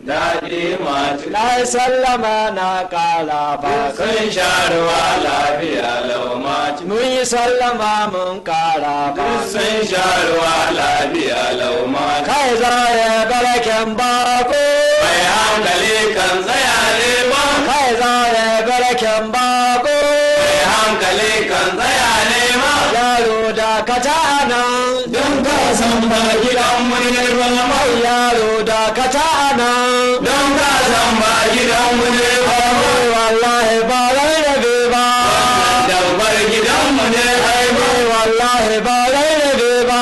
daɗi matu na sallama na ƙara ba sun sha ruwa lafiya lau matu mun yi sallama mun ƙara ba sun sha ruwa lafiya lau matu kai zare baraken bako mai hankali kan tsaya ne ma kai zare baraken bako mai hankali kan tsaya ne ma yaro da ka ta nan don ka san ba gidan mu ne ba ma yaro da ka ta nan don ka san ba gidan mu ne ba ma wallahi ba rai rabe ba dabbar gidan mu ne ai ma wallahi ba rai rabe ba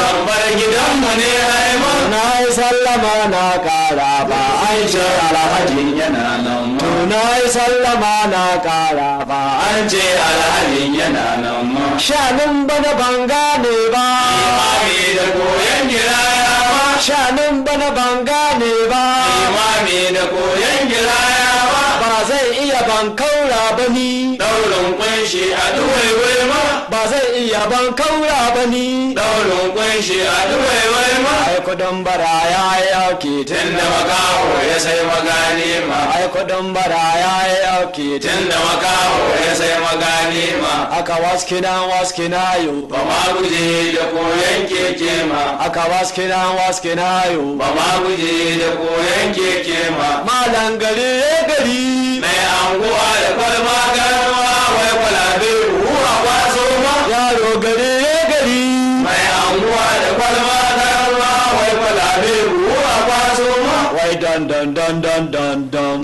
dabbar gidan mu ne ai ma na yi sallama na ƙara ba an ce alhaji yana nan ma na yi sallama na ƙara ba an ce alhalin yana nan ma shanin bana ban gane ba imami da koyon giraya ma shanin bana ban gane ba imami da koyon giraya ma ba zai iya ban kaura ba ni daurin kunshi a duwaiwai ma ba zai iya ban kaura ba ni daurin kunshi a duwaiwai ma ai kudin bara ya yi auki tun da makaho ya sai magani ma ai kudin bara ya yi auki tun da makaho ya sai magani ma aka waskina yo ba ma guje da koyon keke ma aka waskina yo ba ma guje da koyon keke ma malan gari gari mai anguwa da kwalma garma wai kwalabe ruwa kwaso ma yaro gari gari mai anguwa da kwalma garma wai kwalabe ruwa kwaso ma wai dan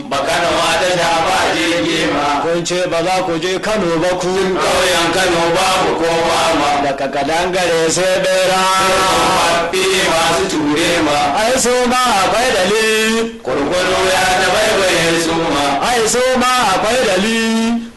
bakanawa ta shafa jirgi ma kun ce ba za ku je Kano ba ku ƙauyen Kano babu kowa ma daga kadangare sai bera Fafi masu ture ma ai so ma akwai dali kurkuru ya ta baibaye su ma ai so ma akwai dali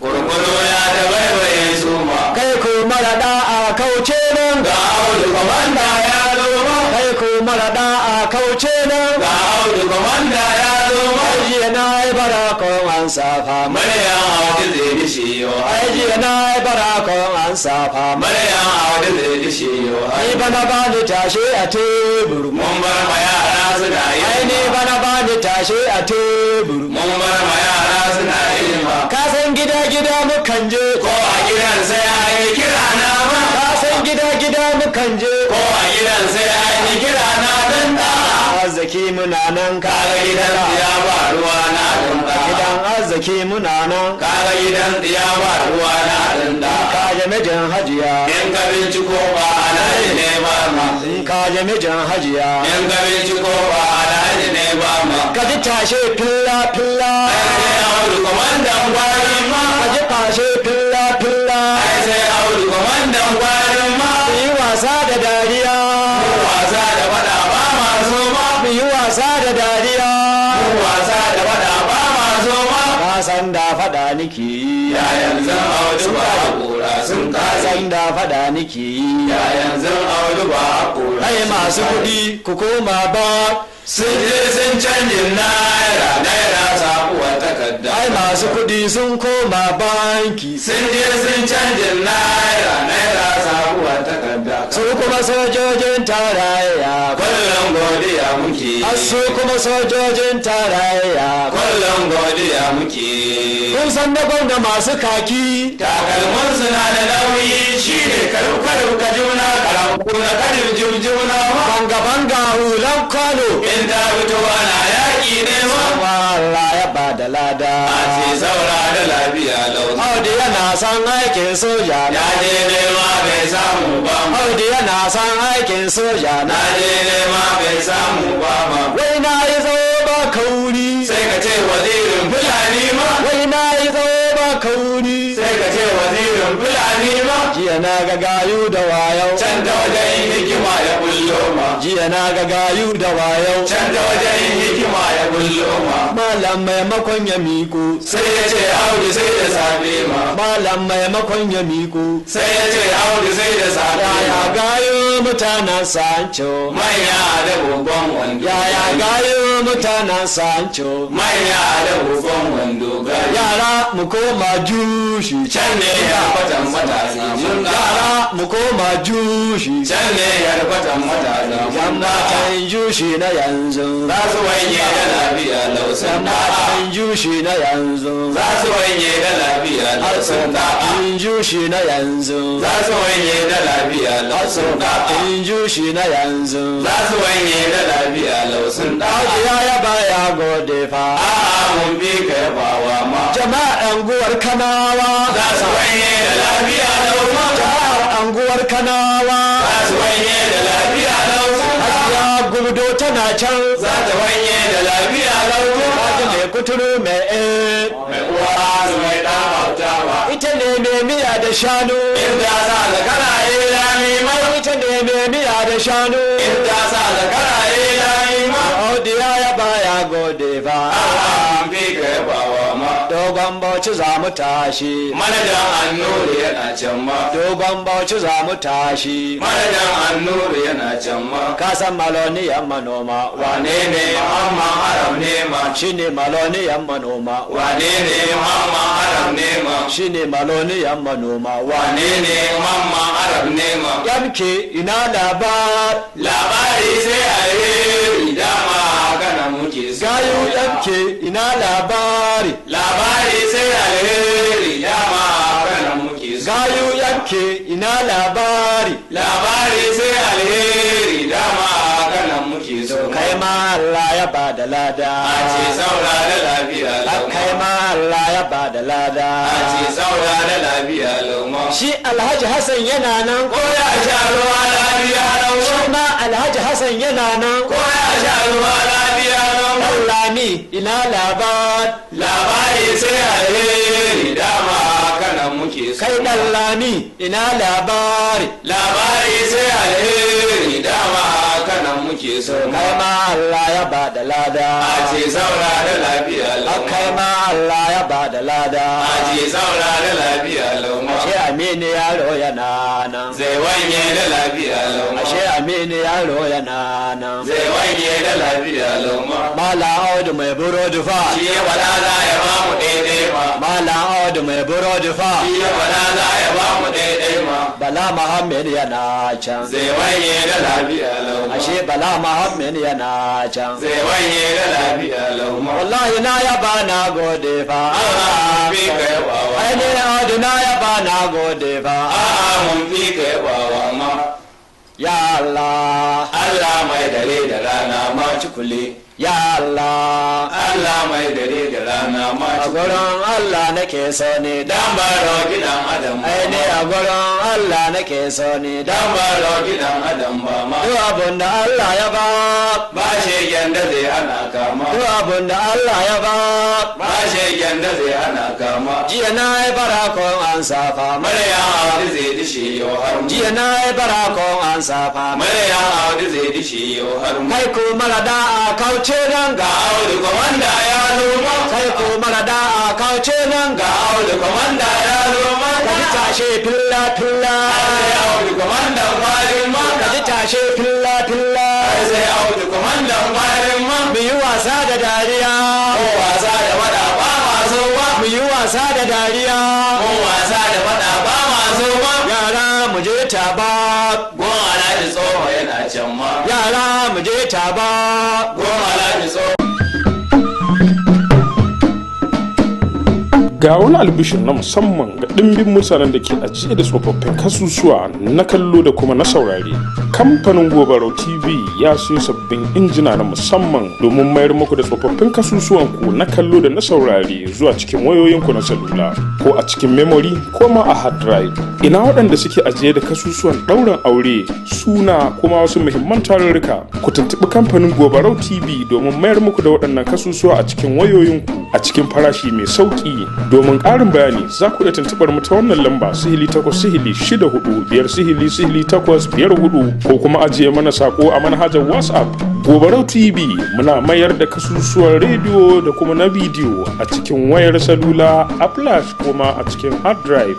kurkuru ya ta baibaye su ma kai ku mara da'a kauce nan ga Audu Kwamanda ya zo ma kai ku mara da'a kauce nan ga Audu Kwamanda ya zo ma jiya na yi bara kon an safa Maryam Audu zai dishi yo ai jiya na yi bara kon an safa Maryam Audu zai dishi yo ni bana ba ni tashe a tebur mun bar ma yara suna yi ai ni bana ba ni tashe a tebur mun bar ma yara suna yi ma ka san gida mukan je ko a gidan sai a yi kira na ma ka san gida mukan je ko a gidan sai a yi kira na dan da arziki muna nan kaga gidan ya ba ruwa na dan da gidan arziki muna nan kaga gidan ya ba ruwa na dan da ka je mijin hajiya in ka binciko ba alhaji ne ba ma in ka je mijin hajiya in ka binciko ba alhaji ne ba ma ka ji tashe filla sai Audu Kwamandan Gwari ma ka ji tashe filla sai Audu Kwamandan Gwari ma yi wasa da dariya wasa da fada ba ma so ma yi wasa da dariya wasa da fada ba ma so ma ka san da fada nake yi ya yanzu Audu ba kura sun ka kasa san da fada nake yi ya yanzu Audu ba kura ai masu kuɗi ku koma ba sun je sun canjin naira sabuwar takarda ai masu kuɗi sun koma banki sun je sun canjin naira sabuwar takarda su kuma sojojin tarayya kullum godiya muke su kuma sojojin tarayya kullum godiya muke kun san da gwamna masu kaki takalmin suna da nauyi shi ne karu ka juna karamku na karin juna ma banga hulan kwano in ta fito ana yaƙi ne ma Allah ya ba da lada a ce saura da lafiya lau Audu yana son aikin soja ya je nema bai samu ba ma Audu yana son aikin soja na je nema bai samu ba ma wai na yi tsawo ba kauri sai ka ce wazirin fulani ma wai na yi tsawo ba kauri sai ka ce wazirin fulani ma jiya na ga gayu da wayau can ta wajen hikima ya bullo ma jiya na ga gayu da wayau can ta wajen hikima ya bullo ma malam maimakon ya miƙo sai ya ce Audu sai da safe ma malam maimakon ya miƙo sai ya ce Audu sai da safe yaya ma gayu mutanen sancho manya da babban wanda yaya gayu mutanen sancho manya da hukun wando gari yara mu koma jushi can ne yarkwatan matasa mun yara mu koma jushi can ne yarkwatan matasa yan matan jushi na yanzu za su wanye da lafiya lausan matan jushi na yanzu za su wanye da lafiya lausan matan jushi na yanzu za su wanye da lafiya lausan matan jushi na yanzu za su wanye da lafiya lausan ya baya gode fa a'a mun bi ka yabawa ma jama'an guwar kanawa za su wanye da lafiya lausan jama'ar anguwar kanawa za su wanye da lafiya lausan hajiya gubdo tana can za ta wanye da lafiya lausan haji mai kuturu mai uwa su mai dan hautawa ita ne mai miya da shanu inda sa zakara ilami ma ita ne mai miya da shanu inda sa zakara ilami ma audiya ya baya gode fa an bi ka yabawa ma dogon bauchi za mu tashi manajan annuri yana can ma dogon bauchi za mu tashi manajan annuri yana can ma ka san maloniyan manoma wane ne mamma haram ne ma shine maloniyan manoma wane ne mamma haram ne ma shine maloniyan manoma wane ne mamma haram ne ma yanke ina labar labari sai alheri dama kana muke so gayu yanke ina labari labari sai alheri dama kana muke so gayu yanke ina labari labari sai alheri dama kana muke so kai ma Allah ya bada lada a ce saura da lafiya kai ma Allah ya bada lada a ce saura da lafiya lauma shi Alhaji Hassan yana nan ko ya sha ruwa lafiya lauma shi ma Alhaji Hassan yana nan ko ya sha ruwa lafiya lauma Lami ina labari sai alheri dama kana muke so kai dan Lami ina labari sai alheri dama kana muke so kai ma Allah ya bada lada a ce saura da lafiya lauma kai ma Allah ya bada lada a ce saura da lafiya lauma ashe Aminu yaro yana nan zai wanye da lafiya lauma ashe Aminu yaro yana nan zai wanye da lafiya lauma Mala Audu mai burodi fa shi ya wala za ya ba mu daidai ma Mala Audu mai burodi fa shi ya wala za ya ba mu daidai ma Bala Muhammad yana can zai wanye da lafiya lauma ashe Bala Muhammad yana can zai wanye da lafiya lauma wallahi na yaba na gode fa a'a bi ka yabawa ai ne Audu na yaba na gode fa a'a mun bi ka yabawa ma ya Allah Allah mai dare da rana ma cikule ya Allah mai dare da rana ma a cikule gurin Allah nake so ne dan baro gidan adam ai ne a gurin Allah nake so ne dan baro gidan adam ba ma duk abun da Allah ya ba ba shegen da zai hana kama duk abun da Allah ya ba shegen da zai hana kama jiya na yi barakon an safa Maryam Audu zai dishe yau har mu jiya na yi barakon an safa Maryam Audu zai dishe yau har mu kai ko mara da a kauce nan ga Audu komanda ya zo ma kai ko mara da a kauce nan ga Audu komanda ya zo ma ka ji tashe filla filla sai Audu komandan Gwari Mun ka ji tashe filla filla sai Audu komandan Gwari Mun mu yi wasa da dariya ko wasa da fada ba ma so ba mu yi wasa da dariya ko wasa da fada ba ma so ba yara mu je taba gon Alhaji tsoho yana can ma yara mu je taba gon Alhaji tsoho ga wani albishin na musamman ga ɗimbin mutanen da ke ajiye da tsofaffin kasusuwa na kallo da kuma na saurare. Kamfanin Gobarau TV ya siyo sabbin injina na musamman domin mayar muku da tsofaffin kasusuwanku na kallo da na saurare zuwa cikin wayoyinku na salula ko a cikin memory ko ma a hard drive. Ina waɗanda suke ajiye da kasusuwan ɗaurin aure, suna kuma wasu muhimman tarurruka. Ku tuntuɓi kamfanin Gobarau TV domin mayar muku da waɗannan kasusuwa a cikin wayoyinku a cikin farashi mai sauƙi. Domin ƙarin bayani za ku iya tuntuɓar mu ta wannan lamba 080064500854 ko kuma ajiye mana sako a manhajar WhatsApp. Gobarau TV muna mayar da kasusuwan rediyo da kuma na bidiyo a cikin wayar salula, a flash kuma a cikin hard drive.